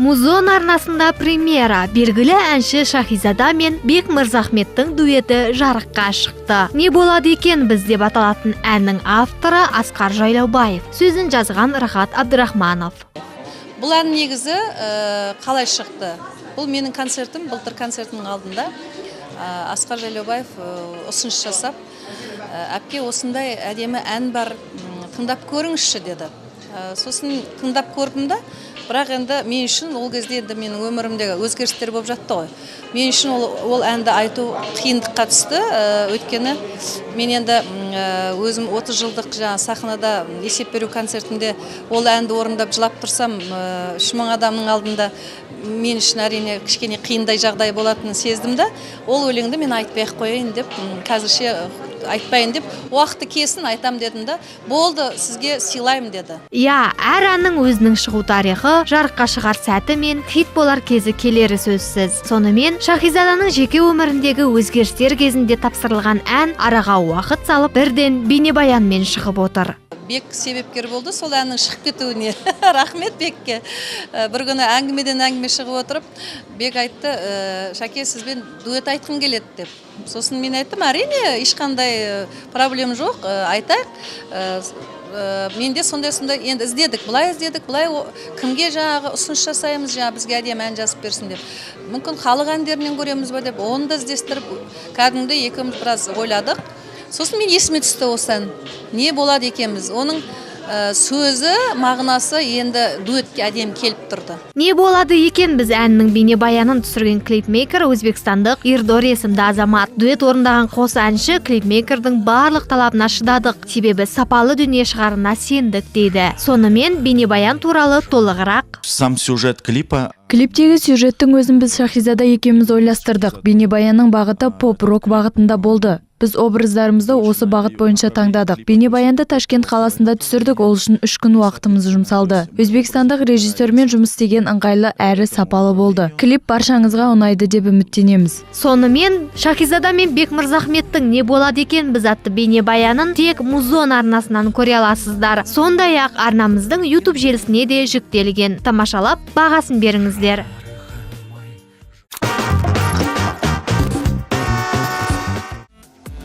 Музон арнасында премьера. Белгілі әнші Шахизада мен Бек Мырзахметтің дуэті жарыққа шықты. Не болады екен біз деп аталатын әннің авторы Асқар Жайлаубаев. Сөзін жазған Рахат Абдырахманов. Бұл ән негізі қалай шықты? Бұл менің концертім, былтыр концертінің алдында Асқар Жайлаубаев ұсыныс жасап, әпке осындай әдемі ән бар, тыңдап көріңізші деді. Сосын тыңдап көрдім да, бірақ енді мен үшін ол кезде енді менің өмірімдегі өзгерістер болып жатты ғой. Мен үшін ол әнді айту қиындыққа түсті, өйткені мен енді өзім 30 жылдық сахнада есеп беру концертінде ол әнді орындап жылап тұрсам, 3000 адамның алдында мен үшін әрине кішкене қиындай жағдай болатынын сездім да, ол өлеңді мен айтпай-ақ қояйын деп, қазірше айтпайын деп, уақыты кесін айтам дедім да, болды, сізге сыйлаймын деді. Я, әр әннің өзінің шығу тарихы, жарыққа шығар сәті мен хит болар кезі келері сөзсіз. Сонымен Шахизаданың жеке өміріндегі өзгерістер кезінде тапсырылған ән араға уақыт салып бірден бейнебаянмен шығып отыр. Бек себепкер болды сол әннің шығып кетуіне. Рахмет Бекке. Бір күні әңгімеден әңгіме шығып отырып, Бек айтты, Шаке, сізбен дуэт айтқым келеді деп. Сосын мен айттым, әрине, ешқандай проблем жоқ, айтайық. Менде сондай енді іздедік, былай кімге жаңағы ұсыныс жасаймыз, бізге әдемі ән жазып берсін деп. Мүмкін халық әндерінен көреміз ба деп, оны да іздестіріп, кәдімгі екеуміз біраз ойладық. Сосын мен есіме түсті осы ән. Не болады екенбіз? Оның сөзі, мағынасы енді дуэтке әдемі келіп тұрды. Не болады екен біз әннің бейнебаянын түсірген клипмейкер өзбекстандық Ирдор есімді азамат. Дуэт орындаған қос әнші клипмейкердің барлық талабына шыдадық, себебі сапалы дүние шығарына сендік дейді. Сонымен бейнебаян туралы толығырақ. Сам сюжет клипа. Клиптегі сюжеттің өзін біз Шахизада екеуміз ойластырдық. Бейнебаянның бағыты поп-рок бағытында болды. Біз образдарымызды осы бағыт бойынша таңдадық. Бейнебаянды Ташкент қаласында түсірдік, ол үшін 3 күн уақытымыз жұмсалды. Өзбекстандық режиссермен жұмыс істеген ыңғайлы әрі сапалы болды. Клип баршаңызға ұнайды деп үміттенеміз. Сонымен Шахизада мен Бек Мырзахметтің не болады екен біз атты бейнебаянын тек Музон арнасынан көре аласыздар. Сондай-ақ арнамыздың YouTube желісіне де жүктелген. Тамашалап, бағасын беріңіздер.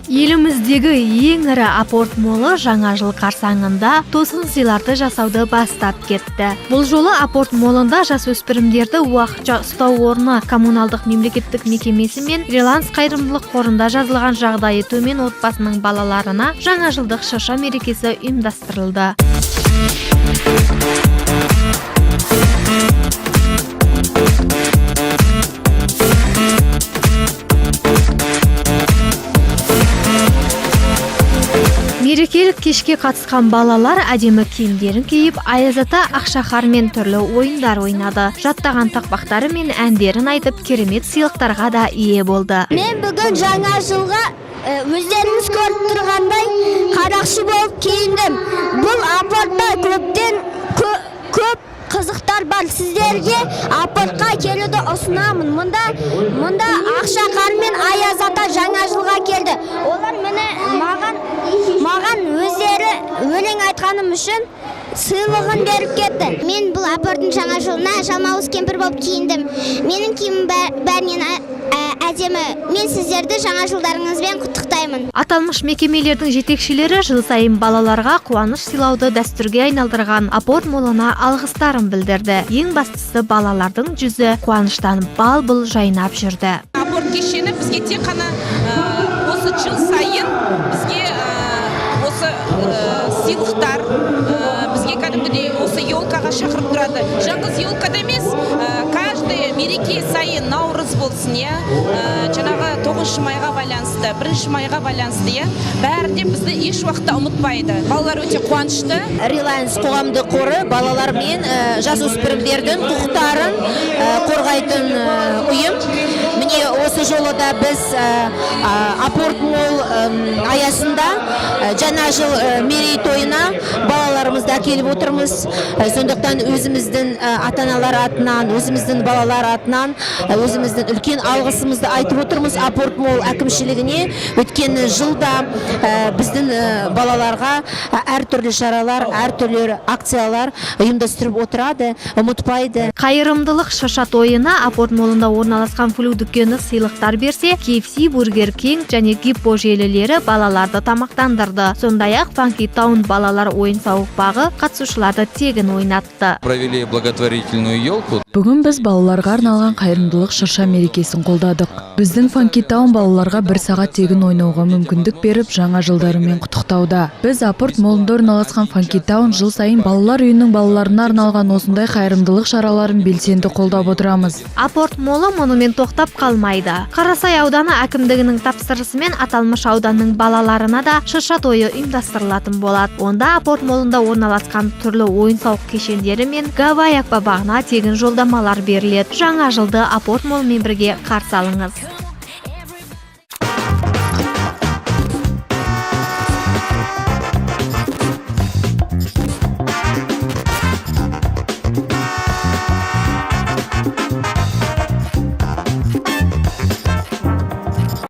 Еліміздегі ең ірі апорт молы жаңа жыл қарсаңында тосын сыйларды жасауды бастап кетті. Бұл жолы апорт молында жасөспірімдерді уақытша ұстау орны коммуналдық мемлекеттік мекемесі мен Реланс қайырымдылық қорында жазылған жағдайы төмен отбасының балаларына жаңа жылдық шырша мерекесі ұйымдастырылды. Мерекелік кешке қатысқан балалар әдемі киімдерін киіп, Аяз ата ақшақармен түрлі ойындар ойнады. Жаттаған тақпақтары мен әндерін айтып, керемет сыйлықтарға да ие болды. Мен бүгін жаңа жылға өздеріңіз көріп тұрғандай қарақшы болып киіндім. Бұл апортта көп қызықтар бар. Сіздерге апортқа келуді ұсынамын. Мұнда ақшақар мен Аяз ата жаңа жылға келді. Олар маған өздері өлең айтқаным үшін сыйлығын беріп кетті. Мен бұл апорттың жаңа жылына жалмауыз кемпір болып киіндім. Менің киімім бәрінен әдемі. Мен сіздерді жаңа жылдарыңызбен құттықтаймын. Аталмыш мекемелердің жетекшілері жыл сайын балаларға қуаныш сыйлауды дәстүрге айналдырған апорт молына алғыстарын білдірді. Ең бастысы балалардың жүзі қуаныштан бал-бұл жайнап жүрді. Апорт кешені бізге тек қана осы жыл сайын бізге осы сыйлықтар бізге кәдімгідей осы елкаға шақырып тұрады. Жалғыз елкада емес, каждый мереке сайын наурыз болсын, жаңағы 9 майға байланысты, 1 майға байланысты, бәрі де бізді еш уақытта ұмытпайды. Балалар өте қуанышты. Реланс қоғамдық қоры балалар мен жасөспірімдердің құқықтарын қорғайтын ұйым. Міне осы осы жолы да біз апорт молл аясында жаңа жыл мерейтойына балаларымызды әкеліп отырмыз. Сондықтан өзіміздің ата-аналар атынан, өзіміздің балалар атынан, өзіміздің үлкен алғысымызды айтып отырмыз апорт молл әкімшілігіне. Өткен жылда біздің балаларға әртүрлі шаралар, әртүрлі акциялар ұйымдастырып отырады, ұмытпайды. Қайырымдылық шырша тойына апорт молында орналасқан флю дүкені сыйлықтар берсе, KFC, Burger King және Гиппо желілері балаларды тамақтандырды. Сондай-ақ Funky Town балалар ойын-сауық бағы қатысушыларды тегін ойнатты. Провели благотворительную елку. Бүгін біз балаларға арналған қайырымдылық шырша мерекесін қолдадық. Біздің Funky Town балаларға 1 сағат тегін ойнауға мүмкіндік беріп, жаңа жылдарымен құттықтауда. Біз апорт молында орналасқан Funky Town жыл сайын балалар үйінің балаларына арналған осындай қайырымдылық шараларын белсенді қолдап отырамыз. Апорт молы мұнымен тоқтап қалмайды. Қарасай ауданы әкімдігінің тапсырысымен аталмыш ауданның балаларына да шырша тойы ұйымдастырылатын болады. Онда апорт молында орналасқан түрлі ойын-сауық кешендері мен Гавай аквапаркына тегін жолдамалар беріледі. Жаңа жылды апорт молмен бірге қарсы алыңыз.